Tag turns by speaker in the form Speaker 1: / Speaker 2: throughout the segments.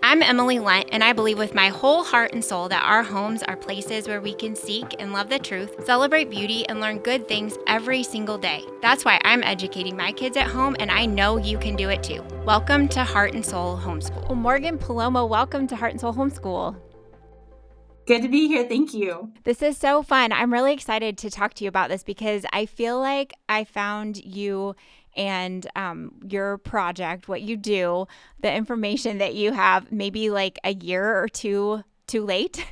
Speaker 1: I'm Emilie Lunt, and I believe with my whole heart and soul that our homes are places where we can seek and love the truth, celebrate beauty, and learn good things every single day. That's why I'm educating my kids at home, and I know you can do it too. Welcome to Heart and Soul Homeschool. Well, Morgan Palomo, welcome to Heart and Soul Homeschool.
Speaker 2: Good to be here. Thank you.
Speaker 1: This is so fun. I'm really excited to talk to you about this because I feel like I found you and your project, what you do, the information that you have, maybe like a year or two too late.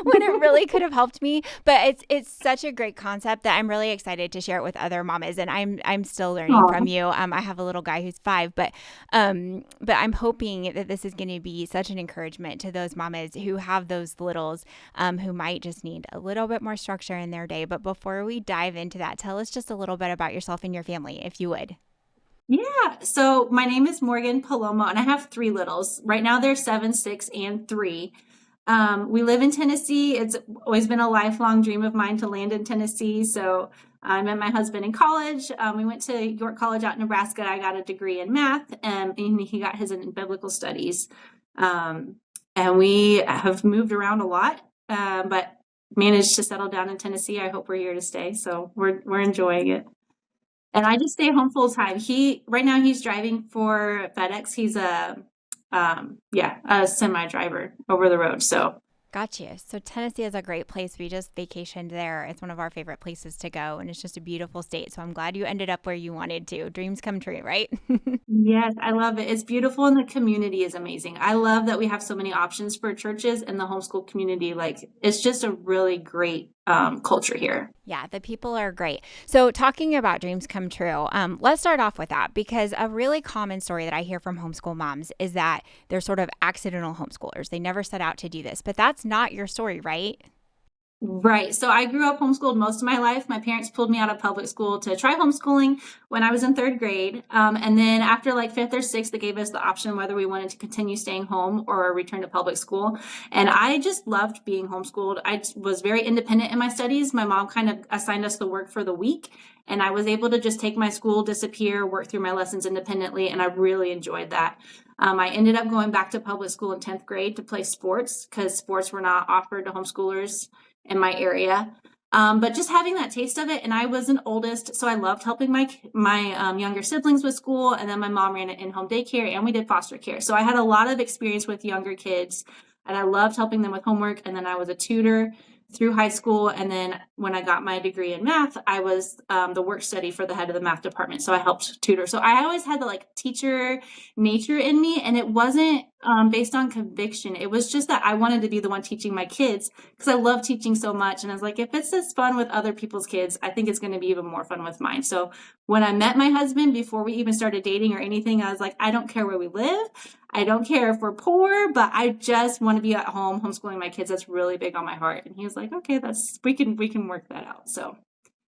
Speaker 1: When it really could have helped me. But it's such a great concept that I'm really excited to share it with other mamas. And I'm still learning
Speaker 2: Aw.
Speaker 1: from you. I have a little guy who's 5, but I'm hoping that this is going to be such an encouragement to those mamas who have those littles, who might just need a little bit more structure in their day. But before we dive into that, tell us just a little bit about yourself and your family, if you would.
Speaker 2: Yeah. So my name is Morgan Palomo, and I have 3 littles. Right now they're 7, 6, and 3. We live in Tennessee. It's always been a lifelong dream of mine to land in Tennessee. So I met my husband in college. We went to York College out in Nebraska. I got a degree in math, and he got his in biblical studies. And we have moved around a lot, but managed to settle down in Tennessee. I hope we're here to stay. So we're enjoying it. And I just stay home full time. Right now he's driving for FedEx. He's a semi driver over the road. So
Speaker 1: Gotcha. So Tennessee is a great place. We just vacationed there. It's one of our favorite places to go, and it's just a beautiful state. So I'm glad you ended up where you wanted to. Dreams come true, right?
Speaker 2: yes, I love it. It's beautiful and the community is amazing. I love that we have so many options for churches in the homeschool community. Like it's just a really great culture here.
Speaker 1: Yeah, the people are great. So, talking about dreams come true, let's start off with that because a really common story that I hear from homeschool moms is that they're sort of accidental homeschoolers. They never set out to do this, but that's not your story, right?
Speaker 2: Right. So I grew up homeschooled most of my life. My parents pulled me out of public school to try homeschooling when I was in 3rd grade. And then after like 5th or 6th, they gave us the option whether we wanted to continue staying home or return to public school. And I just loved being homeschooled. I was very independent in my studies. My mom kind of assigned us the work for the week. And I was able to just take my school, disappear, work through my lessons independently. And I really enjoyed that. I ended up going back to public school in 10th grade to play sports because sports were not offered to homeschoolers in my area. But just having that taste of it, and I was an oldest, so I loved helping my younger siblings with school. And then my mom ran an in-home daycare, and we did foster care. So I had a lot of experience with younger kids, and I loved helping them with homework. And then I was a tutor through high school. And then when I got my degree in math, I was the work study for the head of the math department. So I helped tutor. So I always had the like teacher nature in me, and it wasn't based on conviction. It was just that I wanted to be the one teaching my kids because I love teaching so much. And I was like, if it's as fun with other people's kids, I think it's going to be even more fun with mine. So when I met my husband, before we even started dating or anything, I was like, I don't care where we live. I don't care if we're poor, but I just want to be at home homeschooling my kids. That's really big on my heart. And he was like, okay, we can work that out. So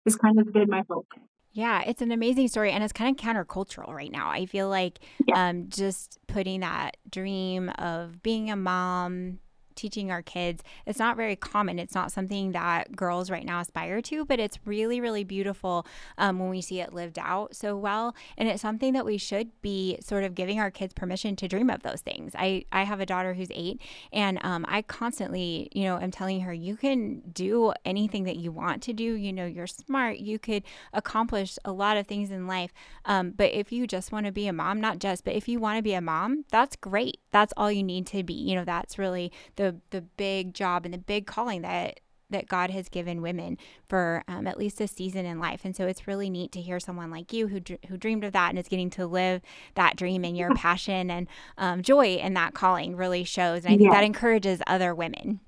Speaker 2: it's kind of been my hope.
Speaker 1: Yeah, it's an amazing story and it's kind of countercultural right now. I feel like
Speaker 2: Yeah.
Speaker 1: just putting that dream of being a mom, teaching our kids, it's not very common. It's not something that girls right now aspire to, but it's really, really beautiful when we see it lived out so well. And it's something that we should be sort of giving our kids permission to dream of those things. I have a daughter who's 8, and I constantly, am telling her, you can do anything that you want to do. You're smart. You could accomplish a lot of things in life. But if you just want to be a mom, not just, but if you want to be a mom, that's great. That's all you need to be. That's really the big job and the big calling that God has given women for at least a season in life. And so it's really neat to hear someone like you who dreamed of that and is getting to live that dream, and your passion and joy in that calling really shows. And I think
Speaker 2: Yeah.
Speaker 1: that encourages other women.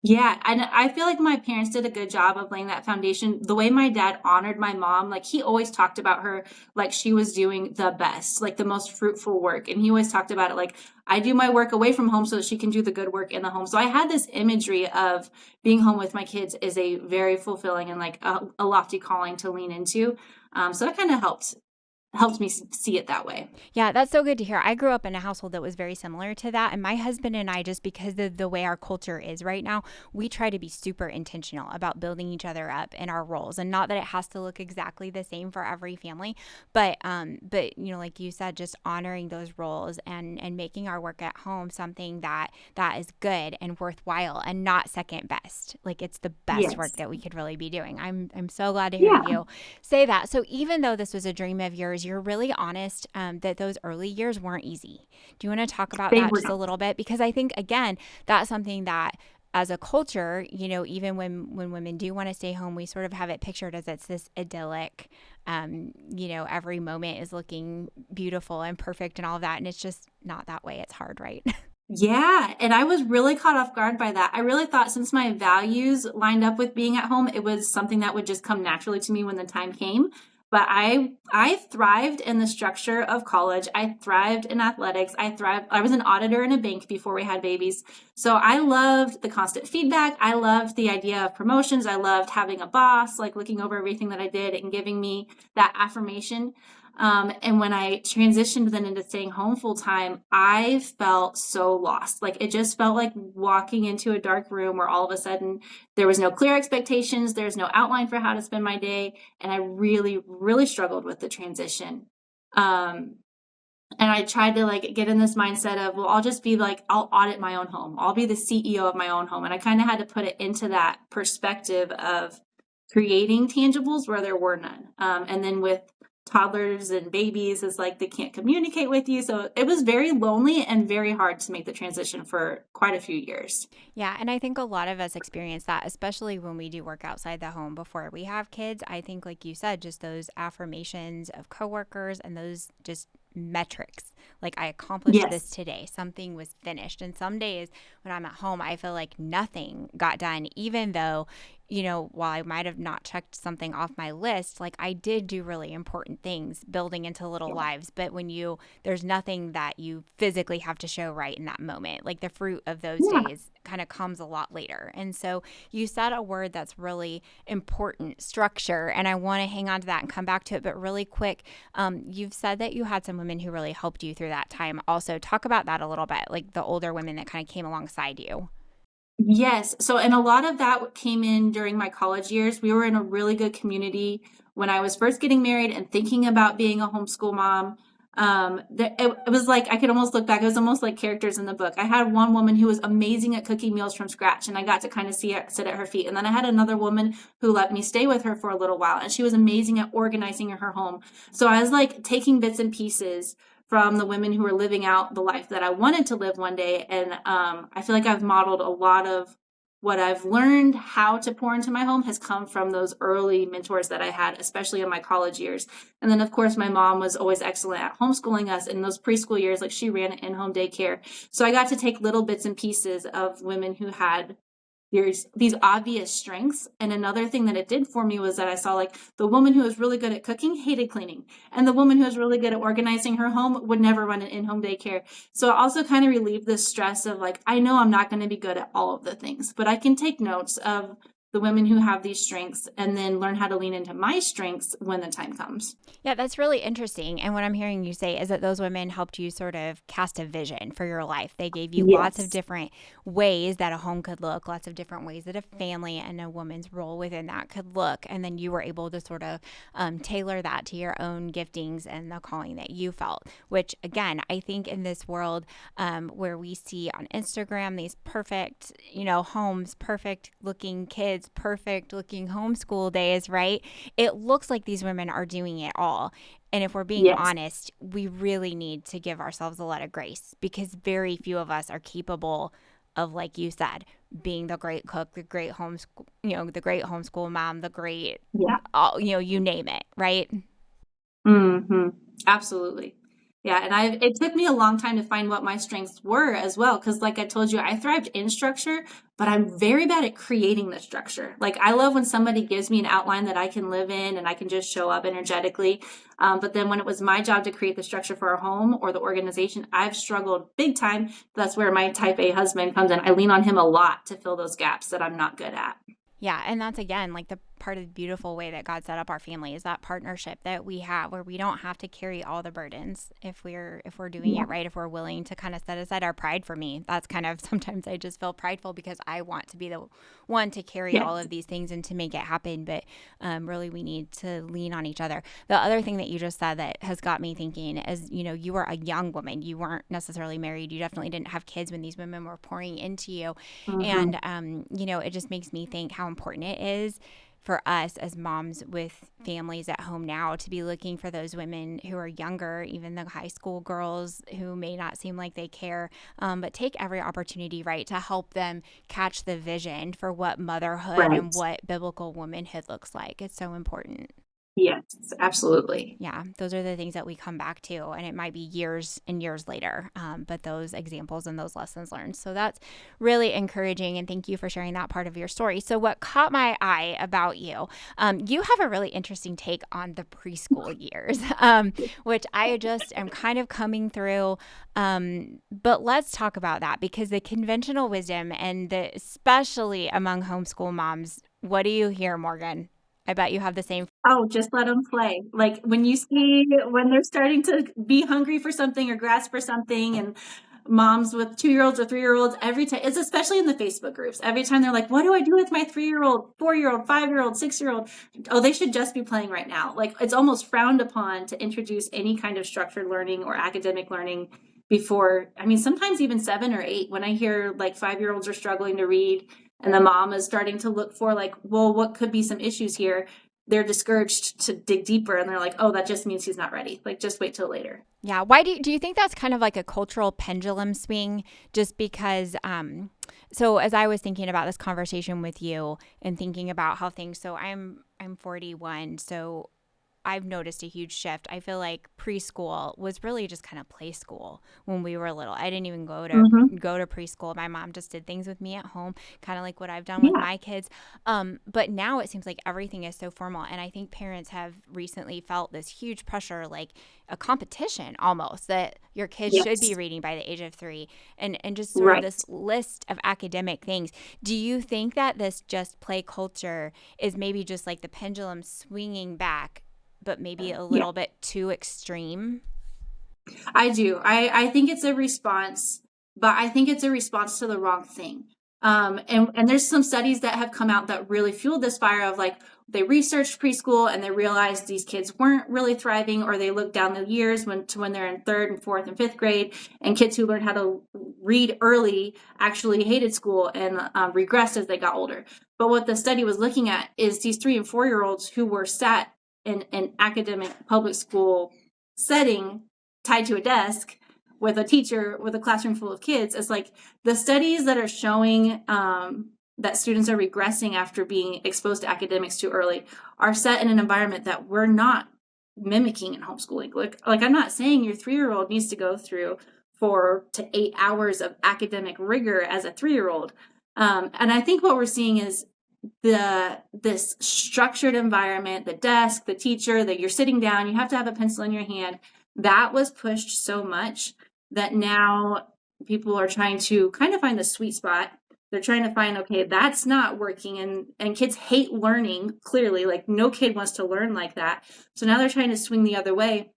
Speaker 2: Yeah, and I feel like my parents did a good job of laying that foundation. The way my dad honored my mom, like he always talked about her like she was doing the best, like the most fruitful work. And he always talked about it like, I do my work away from home so that she can do the good work in the home. So I had this imagery of being home with my kids is a very fulfilling and like a lofty calling to lean into. So that kind of helped helped me see it that way.
Speaker 1: Yeah, that's so good to hear. I grew up in a household that was very similar to that. And my husband and I, just because of the way our culture is right now, we try to be super intentional about building each other up in our roles. And not that it has to look exactly the same for every family, but you know, like you said, just honoring those roles and making our work at home something that is good and worthwhile and not second best. Like it's the best work
Speaker 2: Yes.
Speaker 1: that we could really be doing. I'm so glad to hear
Speaker 2: Yeah.
Speaker 1: you say that. So even though this was a dream of yours, you're really honest that those early years weren't easy. Do you want to talk about
Speaker 2: They
Speaker 1: that
Speaker 2: were
Speaker 1: just a
Speaker 2: not.
Speaker 1: little bit? Because I think, again, that's something that as a culture, you know, even when women do want to stay home, we sort of have it pictured as it's this idyllic, you know, every moment is looking beautiful and perfect and all of that. And it's just not that way. It's hard, right?
Speaker 2: Yeah, and I was really caught off guard by that. I really thought since my values lined up with being at home, it was something that would just come naturally to me when the time came. But I thrived in the structure of college. I thrived in athletics. I was an auditor in a bank before we had babies. So I loved the constant feedback. I loved the idea of promotions. I loved having a boss, like looking over everything that I did and giving me that affirmation. And when I transitioned then into staying home full time, I felt so lost. Like it just felt like walking into a dark room where all of a sudden there was no clear expectations, there's no outline for how to spend my day. And I really, really struggled with the transition. Um, and I tried to like get in this mindset of, well, I'll just be like, I'll audit my own home. I'll be the CEO of my own home. And I kind of had to put it into that perspective of creating tangibles where there were none. And then with toddlers and babies, it's like they can't communicate with you. So it was very lonely and very hard to make the transition for quite a few years.
Speaker 1: Yeah, and I think a lot of us experience that, especially when we do work outside the home before we have kids. I think, like you said, just those affirmations of coworkers and those just metrics. Like, I accomplished this
Speaker 2: Yes.
Speaker 1: today, something was finished. And some days when I'm at home, I feel like nothing got done, even though, you know, while I might have not checked something off my list, like I did do really important things building into little
Speaker 2: Yeah.
Speaker 1: lives. But when there's nothing that you physically have to show right in that moment. Like the fruit of those
Speaker 2: Yeah.
Speaker 1: days kind of comes a lot later. And so you said a word that's really important, structure. And I want to hang on to that and come back to it. But really quick, you've said that you had some women who really helped you through that time. Also, talk about that a little bit, like the older women that kind of came alongside you.
Speaker 2: Yes. So, and a lot of that came in during my college years. We were in a really good community when I was first getting married and thinking about being a homeschool mom. It was like I could almost look back. It was almost like characters in the book. I had one woman who was amazing at cooking meals from scratch, and I got to kind of see her sit at her feet. And then I had another woman who let me stay with her for a little while, and she was amazing at organizing her home. So I was like taking bits and pieces from the women who were living out the life that I wanted to live one day. And I feel like I've modeled a lot of what I've learned how to pour into my home has come from those early mentors that I had, especially in my college years. And then, of course, my mom was always excellent at homeschooling us in those preschool years. Like she ran in-home daycare. So I got to take little bits and pieces of women who had there's these obvious strengths. And another thing that it did for me was that I saw like the woman who was really good at cooking hated cleaning. And the woman who was really good at organizing her home would never run an in-home daycare. So it also kind of relieved the stress of like, I know I'm not going to be good at all of the things, but I can take notes of the women who have these strengths and then learn how to lean into my strengths when the time comes.
Speaker 1: Yeah, that's really interesting. And what I'm hearing you say is that those women helped you sort of cast a vision for your life. They gave you lots of
Speaker 2: Yes.
Speaker 1: different ways that a home could look, lots of different ways that a family and a woman's role within that could look. And then you were able to sort of tailor that to your own giftings and the calling that you felt, which, again, I think in this world where we see on Instagram these perfect, you know, homes, perfect looking kids, perfect looking homeschool days, right? It looks like these women are doing it all. And if we're being
Speaker 2: Yes.
Speaker 1: honest, we really need to give ourselves a lot of grace because very few of us are capable of, like you said, being the great cook, the great homeschool, you know, the great homeschool mom, the great,
Speaker 2: Yeah.
Speaker 1: you know, you name it, right?
Speaker 2: Hmm. Absolutely. Yeah, and it took me a long time to find what my strengths were as well, because like I told you, I thrived in structure, but I'm very bad at creating the structure. Like I love when somebody gives me an outline that I can live in and I can just show up energetically. But then when it was my job to create the structure for a home or the organization, I've struggled big time. That's where my type A husband comes in. I lean on him a lot to fill those gaps that I'm not good at.
Speaker 1: Yeah, and that's again like the part of the beautiful way that God set up our family is that partnership that we have where we don't have to carry all the burdens if we're doing
Speaker 2: Yeah.
Speaker 1: it right, if we're willing to kind of set aside our pride. For me, that's kind of sometimes I just feel prideful because I want to be the one to carry all
Speaker 2: Yes.
Speaker 1: of these things and to make it happen. But really, we need to lean on each other. The other thing that you just said that has got me thinking is, you were a young woman. You weren't necessarily married. You definitely didn't have kids when these women were pouring into you.
Speaker 2: Mm-hmm.
Speaker 1: And, it just makes me think how important it is for us as moms with families at home now to be looking for those women who are younger, even the high school girls who may not seem like they care, but take every opportunity, right, to help them catch the vision for what motherhood and
Speaker 2: Right.
Speaker 1: what biblical womanhood looks like. It's so important.
Speaker 2: Yes, absolutely.
Speaker 1: Yeah, those are the things that we come back to, and it might be years and years later, but those examples and those lessons learned. So that's really encouraging, and thank you for sharing that part of your story. So what caught my eye about you, you have a really interesting take on the preschool years, which I just am kind of coming through. But let's talk about that because the conventional wisdom especially among homeschool moms, what do you hear, Morgan? I bet you have the same.
Speaker 2: Oh, just let them play. Like when you see when they're starting to be hungry for something or grasp for something, and moms with 2-year-olds or 3-year-olds, every time, it's especially in the Facebook groups, every time they're like, what do I do with my 3-year-old, 4-year-old, 5-year-old, 6-year-old? Oh, they should just be playing right now. Like it's almost frowned upon to introduce any kind of structured learning or academic learning before. I mean, sometimes even 7 or 8, when I hear like 5-year-olds are struggling to read and the mom is starting to look for like, well, what could be some issues here? They're discouraged to dig deeper, and they're like, oh, that just means he's not ready. Like, just wait till later.
Speaker 1: Yeah. Why do you think that's kind of like a cultural pendulum swing? Just because, so as I was thinking about this conversation with you and thinking about how things, so I'm 41, so I've noticed a huge shift. I feel like preschool was really just kind of play school when we were little. I didn't even
Speaker 2: Mm-hmm.
Speaker 1: go to preschool. My mom just did things with me at home, kind of like what I've done with
Speaker 2: Yeah.
Speaker 1: my kids. But now it seems like everything is so formal, and I think parents have recently felt this huge pressure, like a competition almost, that your kids should be
Speaker 2: Yes.
Speaker 1: reading by the age of 3, and just sort of
Speaker 2: Right.
Speaker 1: this list of academic things. Do you think that this just play culture is maybe just like the pendulum swinging back, but maybe a
Speaker 2: Yeah.
Speaker 1: little bit too extreme?
Speaker 2: I do. I think it's a response, but I think it's a response to the wrong thing. And there's some studies that have come out that really fueled this fire of like, they researched preschool and they realized these kids weren't really thriving, or they looked down the years when they're in 3rd and 4th and 5th grade, and kids who learned how to read early actually hated school and regressed as they got older. But what the study was looking at is these 3 and 4-year-olds who were sat in an academic public school setting tied to a desk with a teacher with a classroom full of kids. It's like the studies that are showing that students are regressing after being exposed to academics too early are set in an environment that we're not mimicking in homeschooling. Like I'm not saying your 3-year-old needs to go through 4 to 8 hours of academic rigor as a 3-year-old. And I think what we're seeing is this structured environment, the desk, the teacher, that you're sitting down, you have to have a pencil in your hand. That was pushed so much that now people are trying to kind of find the sweet spot. They're trying to find, okay, that's not working. And kids hate learning, clearly. Like no kid wants to learn like that. So now they're trying to swing the other way.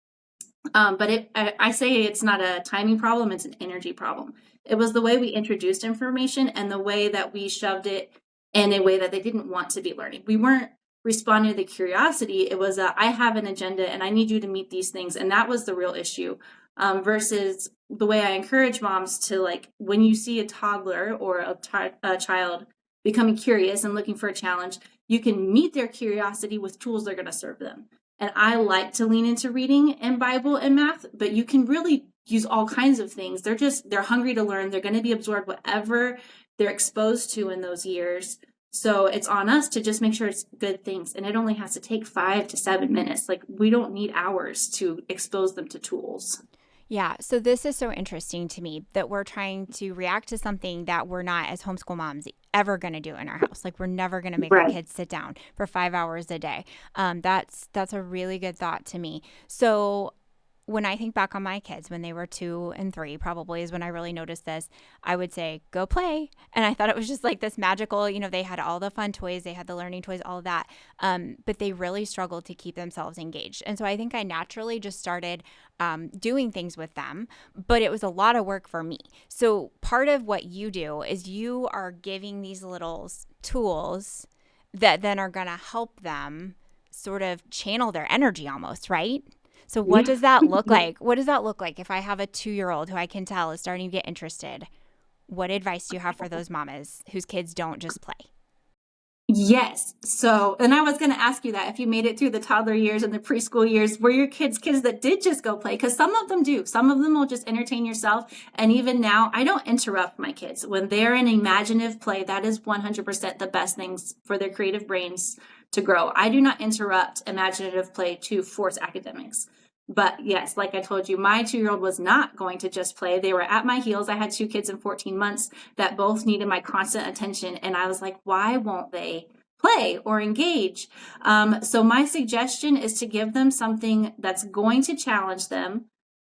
Speaker 2: But I say it's not a timing problem, it's an energy problem. It was the way we introduced information and the way that we shoved it in a way that they didn't want to be learning. We weren't responding to the curiosity. It was I have an agenda and I need you to meet these things. And that was the real issue, versus the way I encourage moms to, like, when you see a toddler or a child becoming curious and looking for a challenge, you can meet their curiosity with tools that are going to serve them. And I like to lean into reading and Bible and math, but you can really use all kinds of things. They're hungry to learn. They're going to be absorbed whatever they're exposed to in those years. So it's on us to just make sure it's good things. And it only has to take 5 to 7 minutes. Like we don't need hours to expose them to tools.
Speaker 1: Yeah. So this is so interesting to me that we're trying to react to something that we're not, as homeschool moms, ever going to do in our house. Like we're never going to make our
Speaker 2: Right.
Speaker 1: kids sit down for 5 hours a day. That's a really good thought to me. So when I think back on my kids when they were 2 and 3, probably is when I really noticed this. I would say, go play. And I thought it was just like this magical, they had all the fun toys, they had the learning toys, all of that. But they really struggled to keep themselves engaged. And so I think I naturally just started doing things with them, but it was a lot of work for me. So part of what you do is you are giving these little tools that then are going to help them sort of channel their energy almost, right? So what does that look like? What does that look like if I have a 2-year-old who I can tell is starting to get interested? What advice do you have for those mamas whose kids don't just play?
Speaker 2: Yes. So, and I was going to ask you that if you made it through the toddler years and the preschool years, were your kids that did just go play? Because some of them do. Some of them will just entertain yourself. And even now, I don't interrupt my kids. When they're in imaginative play, that is 100% the best things for their creative brains to grow. I do not interrupt imaginative play to force academics. But yes, like I told you, my 2-year-old was not going to just play. They were at my heels. I had 2 kids in 14 months that both needed my constant attention. And I was like, why won't they play or engage? So my suggestion is to give them something that's going to challenge them,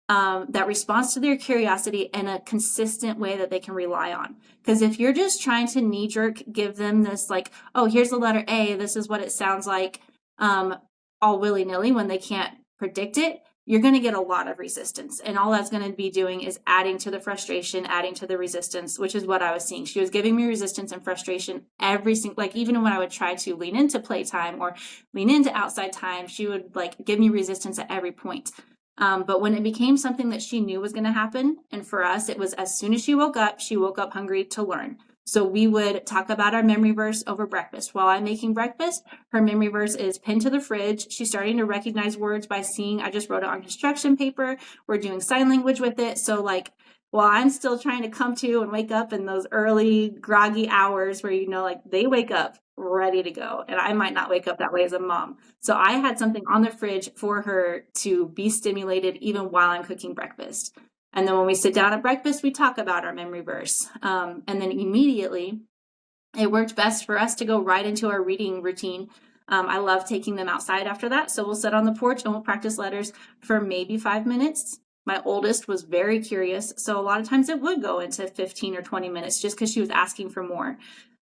Speaker 2: that responds to their curiosity in a consistent way that they can rely on. Because if you're just trying to knee-jerk give them this like, oh, here's the letter A, this is what it sounds like, all willy-nilly when they can't predict it, you're going to get a lot of resistance. And all that's going to be doing is adding to the frustration, adding to the resistance, which is what I was seeing. She was giving me resistance and frustration every single, like even when I would try to lean into playtime or lean into outside time, she would like give me resistance at every point. But when it became something that she knew was going to happen, and for us, it was as soon as she woke up hungry to learn. So we would talk about our memory verse over breakfast. While I'm making breakfast, her memory verse is pinned to the fridge. She's starting to recognize words by seeing, I just wrote it on construction paper. We're doing sign language with it. So like, while I'm still trying to come to and wake up in those early groggy hours where, like they wake up ready to go. And I might not wake up that way as a mom. So I had something on the fridge for her to be stimulated even while I'm cooking breakfast. And then when we sit down at breakfast, we talk about our memory verse. And then immediately, it worked best for us to go right into our reading routine. I love taking them outside after that. So we'll sit on the porch and we'll practice letters for maybe 5 minutes. My oldest was very curious. So a lot of times it would go into 15 or 20 minutes just because she was asking for more.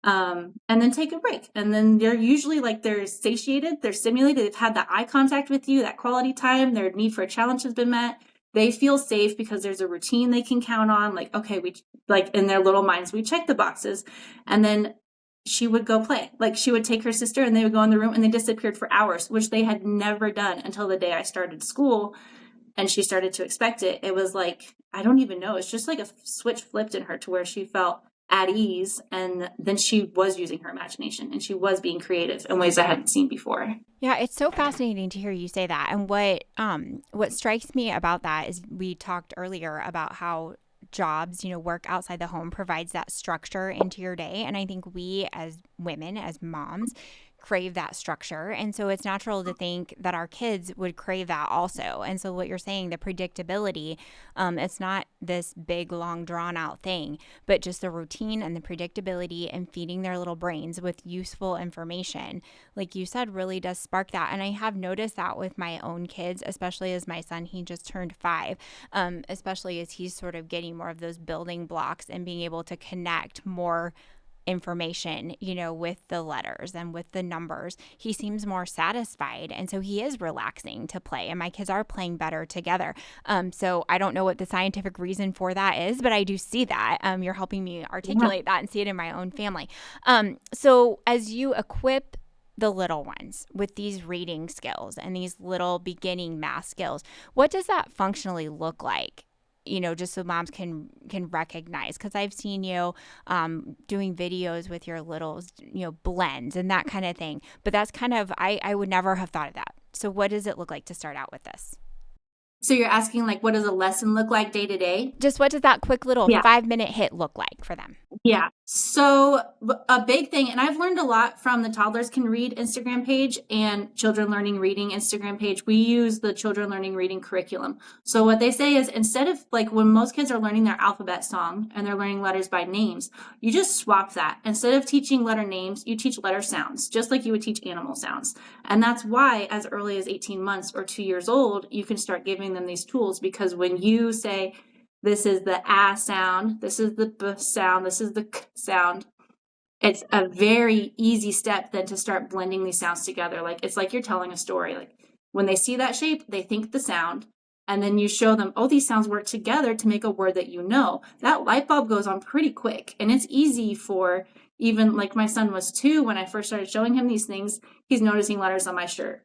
Speaker 2: And then take a break. And then they're usually like they're satiated, they're stimulated, they've had that eye contact with you, that quality time, their need for a challenge has been met. They feel safe because there's a routine they can count on. Like, okay, we like in their little minds, we check the boxes. And then she would go play. Like she would take her sister and they would go in the room and they disappeared for hours, which they had never done until the day I started school and she started to expect it. It was like, I don't even know. It's just like a switch flipped in her to where she felt at ease. And then she was using her imagination and she was being creative in ways I hadn't seen before.
Speaker 1: Yeah, it's so fascinating to hear you say that. And what strikes me about that is we talked earlier about how jobs, work outside the home provides that structure into your day. And I think we as women, as moms, crave that structure. And so it's natural to think that our kids would crave that also. And so what you're saying, the predictability, it's not this big, long, drawn out thing, but just the routine and the predictability and feeding their little brains with useful information, like you said, really does spark that. And I have noticed that with my own kids, especially as my son, he just turned 5, especially as he's sort of getting more of those building blocks and being able to connect more information, with the letters and with the numbers. He seems more satisfied. And so he is relaxing to play. And my kids are playing better together. So I don't know what the scientific reason for that is, but I do see that. You're helping me articulate that and see it in my own family. So as you equip the little ones with these reading skills and these little beginning math skills, what does that functionally look like? Just so moms can recognize, because I've seen you doing videos with your littles, blends and that kind of thing. But that's kind of, I would never have thought of that. So what does it look like to start out with this?
Speaker 2: So you're asking like, what does a lesson look like day to day?
Speaker 1: Just what does that quick little 5-minute hit look like for them?
Speaker 2: Yeah. So a big thing, and I've learned a lot from the Toddlers Can Read Instagram page and Children Learning Reading Instagram page. We use the Children Learning Reading curriculum. So what they say is, instead of like when most kids are learning their alphabet song and they're learning letters by names, you just swap that. Instead of teaching letter names, you teach letter sounds, just like you would teach animal sounds. And that's why as early as 18 months or 2 years old, you can start giving them these tools, because when you say, this is the ah sound, this is the b sound, this is the k sound, it's a very easy step then to start blending these sounds together. Like, it's like you're telling a story. Like, when they see that shape, they think the sound, and then you show them, oh, these sounds work together to make a word that you know. That light bulb goes on pretty quick, and it's easy for, even like my son was 2 when I first started showing him these things. He's noticing letters on my shirt.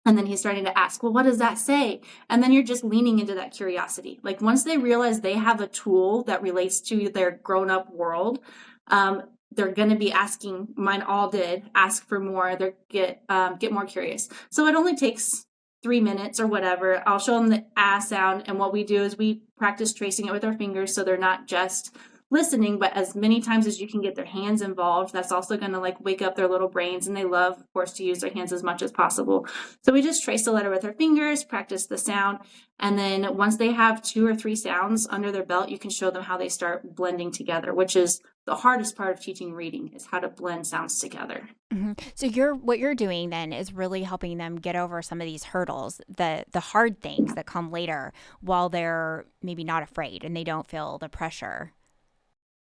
Speaker 2: And then he's starting to ask, well, what does that say? And then you're just leaning into that curiosity. Like, once they realize they have a tool that relates to their grown-up world, they're going to be asking. Mine all did ask for more. They get more curious. So it only takes 3 minutes or whatever. I'll show them the ah sound, and what we do is we practice tracing it with our fingers, so they're not just listening, but as many times as you can get their hands involved. That's also going to like wake up their little brains, and they love, of course, to use their hands as much as possible. So we just trace the letter with our fingers, practice the sound, and then once they have 2 or 3 sounds under their belt, you can show them how they start blending together, which is the hardest part of teaching reading, is how to blend sounds together.
Speaker 1: Mm-hmm. So what you're doing then is really helping them get over some of these hurdles, the hard things that come later, while they're maybe not afraid and they don't feel the pressure.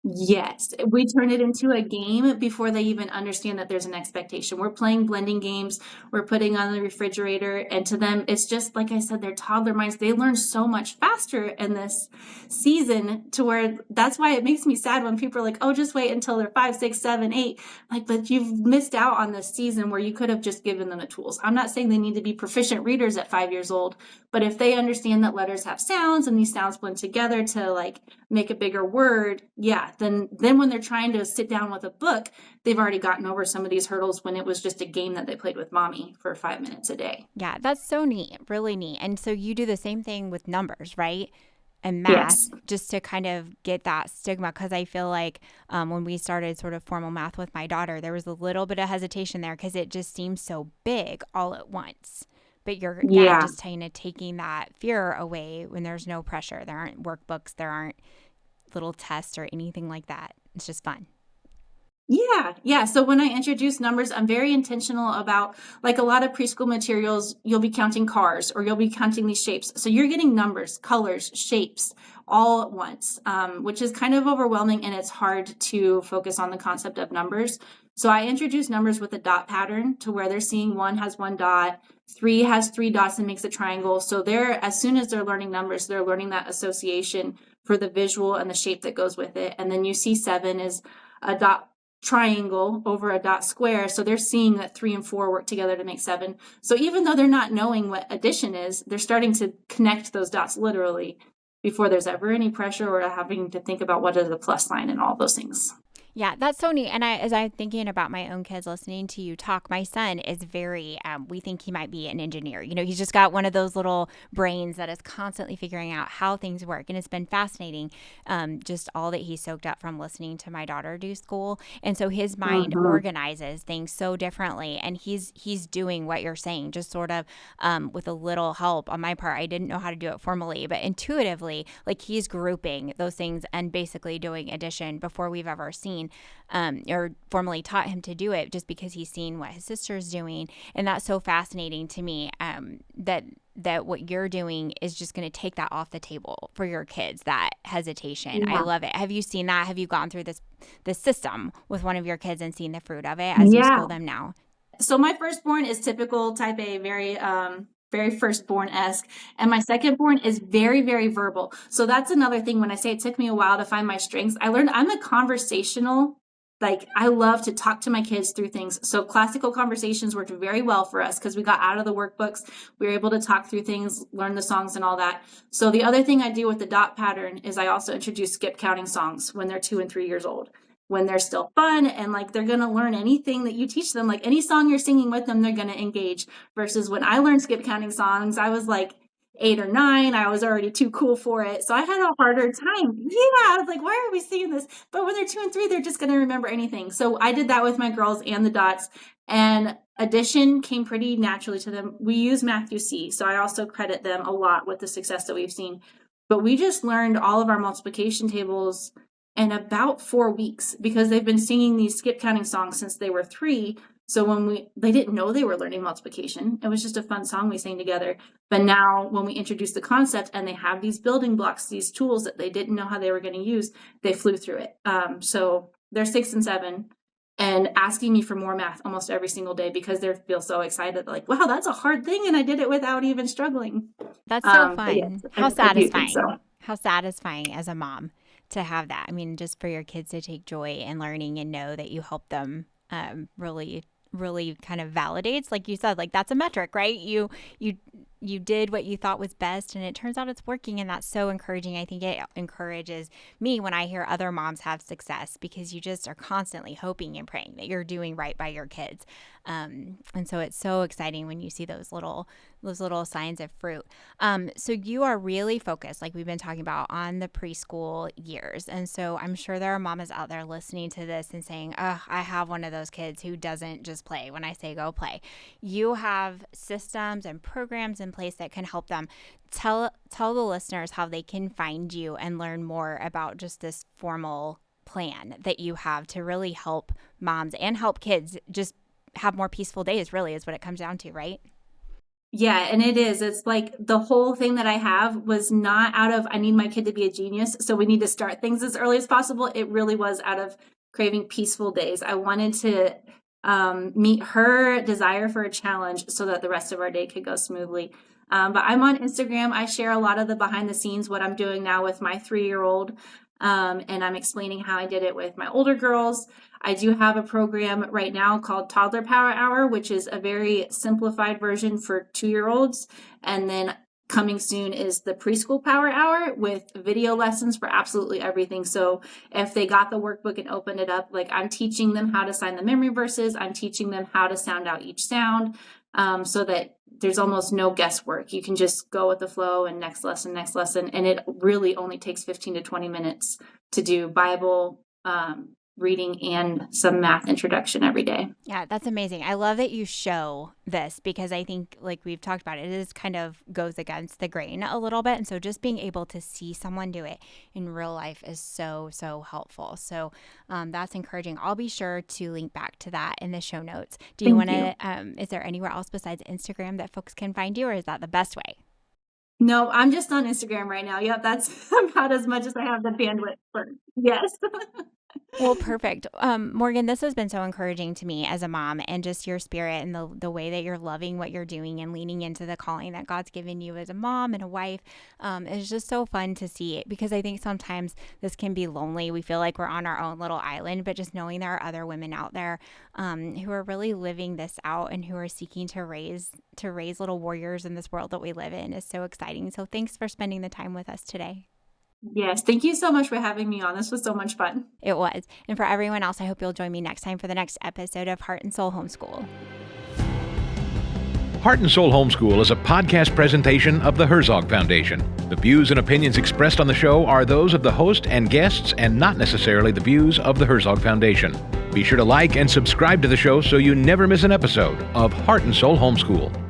Speaker 2: Yes, we turn it into a game before they even understand that there's an expectation. We're playing blending games, we're putting on the refrigerator, and to them, it's just, like I said, their toddler minds, they learn so much faster in this season, to where that's why it makes me sad when people are like, oh, just wait until they're 5, 6, 7, 8. Like, but you've missed out on this season where you could have just given them the tools. I'm not saying they need to be proficient readers at 5 years old, but if they understand that letters have sounds and these sounds blend together to like make a bigger word, yeah, then when they're trying to sit down with a book, they've already gotten over some of these hurdles when it was just a game that they played with mommy for 5 minutes a day.
Speaker 1: Yeah, that's so neat, really neat. And so you do the same thing with numbers, right? And math,
Speaker 2: Yes.
Speaker 1: just to kind of get that stigma. Because I feel like when we started sort of formal math with my daughter, there was a little bit of hesitation there because it just seems so big all at once. But you're, again,
Speaker 2: Yeah.
Speaker 1: just kind of taking that fear away when there's no pressure. There aren't workbooks, there aren't little tests or anything like that. It's just fun.
Speaker 2: Yeah, yeah. So when I introduce numbers, I'm very intentional about, like, a lot of preschool materials, you'll be counting cars or you'll be counting these shapes. So you're getting numbers, colors, shapes all at once, which is kind of overwhelming, and it's hard to focus on the concept of numbers. So I introduce numbers with a dot pattern, to where they're seeing 1 has 1 dot, 3 has 3 dots and makes a triangle. So as soon as they're learning numbers, they're learning that association for the visual and the shape that goes with it. And then you see 7 is a dot triangle over a dot square. So they're seeing that 3 and 4 work together to make 7. So even though they're not knowing what addition is, they're starting to connect those dots literally before there's ever any pressure or having to think about what is the plus sign and all those things.
Speaker 1: Yeah, that's so neat. And as I'm thinking about my own kids listening to you talk, my son is very, we think he might be an engineer. You know, he's just got one of those little brains that is constantly figuring out how things work. And it's been fascinating, just all that he soaked up from listening to my daughter do school. And so his mind organizes things so differently. And he's doing what you're saying, just sort of with a little help on my part. I didn't know how to do it formally, but intuitively, like, he's grouping those things and basically doing addition before we've ever seen or formally taught him to do it, just because he's seen what his sister's doing. And that's so fascinating to me, that what you're doing is just going to take that off the table for your kids, that hesitation.
Speaker 2: Yeah.
Speaker 1: I love it. Have you seen that? Have you gone through this system with one of your kids and seen the fruit of it as you
Speaker 2: Yeah.
Speaker 1: school them now?
Speaker 2: So my firstborn is typical type A, very firstborn-esque. And my secondborn is very, very verbal. So that's another thing. When I say it took me a while to find my strengths, I learned I'm a conversational, like, I love to talk to my kids through things. So classical conversations worked very well for us because we got out of the workbooks. We were able to talk through things, learn the songs and all that. So the other thing I do with the dot pattern is I also introduce skip counting songs when they're 2 and 3 years old, when they're still fun and like they're going to learn anything that you teach them. Like, any song you're singing with them, they're going to engage. Versus when I learned skip counting songs, I was like 8 or 9, I was already too cool for it. So I had a harder time. Yeah, I was like, why are we singing this? But when they're 2 and 3, they're just going to remember anything. So I did that with my girls and the dots, and addition came pretty naturally to them. We use Matthew C, so I also credit them a lot with the success that we've seen. But we just learned all of our multiplication tables in about 4 weeks because they've been singing these skip counting songs since they were 3. So when they didn't know they were learning multiplication. It was just a fun song we sang together. But now when we introduce the concept and they have these building blocks, these tools that they didn't know how they were going to use, they flew through it. So they're 6 and 7 and asking me for more math almost every single day because they feel so excited. Like, wow, that's a hard thing. And I did it without even struggling.
Speaker 1: That's so fun.
Speaker 2: Yes,
Speaker 1: How satisfying.
Speaker 2: so.
Speaker 1: How satisfying as a mom to have that. I mean, just for your kids to take joy in learning and know that you help them really kind of validates, like you said, like that's a metric, right? You did what you thought was best and it turns out it's working, and that's so encouraging. I think it encourages me when I hear other moms have success because you just are constantly hoping and praying that you're doing right by your kids. And so it's so exciting when you see those little signs of fruit. So you are really focused, like we've been talking about, on the preschool years. And so I'm sure there are mamas out there listening to this and saying, oh, I have one of those kids who doesn't just play when I say go play. You have systems and programs in place that can help them. Tell the listeners how they can find you and learn more about just this formal plan that you have to really help moms and help kids just have more peaceful days, really is what it comes down to, right?
Speaker 2: Yeah, and it is. It's like the whole thing that I have was not out of, I need my kid to be a genius, so we need to start things as early as possible. It really was out of craving peaceful days. I wanted to meet her desire for a challenge so that the rest of our day could go smoothly. But I'm on Instagram. I share a lot of the behind the scenes, what I'm doing now with my 3-year-old. And I'm explaining how I did it with my older girls. I do have a program right now called Toddler Power Hour, which is a very simplified version for 2-year-olds. And then coming soon is the Preschool Power Hour with video lessons for absolutely everything. So if they got the workbook and opened it up, like I'm teaching them how to sign the memory verses. I'm teaching them how to sound out each sound, so that there's almost no guesswork. You can just go with the flow and next lesson. And it really only takes 15 to 20 minutes to do Bible, reading and some math introduction every day.
Speaker 1: Yeah, that's amazing. I love that you show this because I think, like we've talked about, it is kind of goes against the grain a little bit. And so just being able to see someone do it in real life is so, so helpful. So that's encouraging. I'll be sure to link back to that in the show notes. Do you want to, is there anywhere else besides Instagram that folks can find you, or is that the best way?
Speaker 2: No, I'm just on Instagram right now. Yep, that's about as much as I have the bandwidth for. Yes.
Speaker 1: Well, perfect. Morgan, this has been so encouraging to me as a mom, and just your spirit and the way that you're loving what you're doing and leaning into the calling that God's given you as a mom and a wife. It's just so fun to see it because I think sometimes this can be lonely. We feel like we're on our own little island, but just knowing there are other women out there who are really living this out and who are seeking to raise little warriors in this world that we live in is so exciting. So thanks for spending the time with us today.
Speaker 2: Yes, thank you so much for having me on. This was so much fun.
Speaker 1: It was. And for everyone else, I hope you'll join me next time for the next episode of Heart and Soul Homeschool.
Speaker 3: Heart and Soul Homeschool is a podcast presentation of the Herzog Foundation. The views and opinions expressed on the show are those of the host and guests and not necessarily the views of the Herzog Foundation. Be sure to like and subscribe to the show so you never miss an episode of Heart and Soul Homeschool.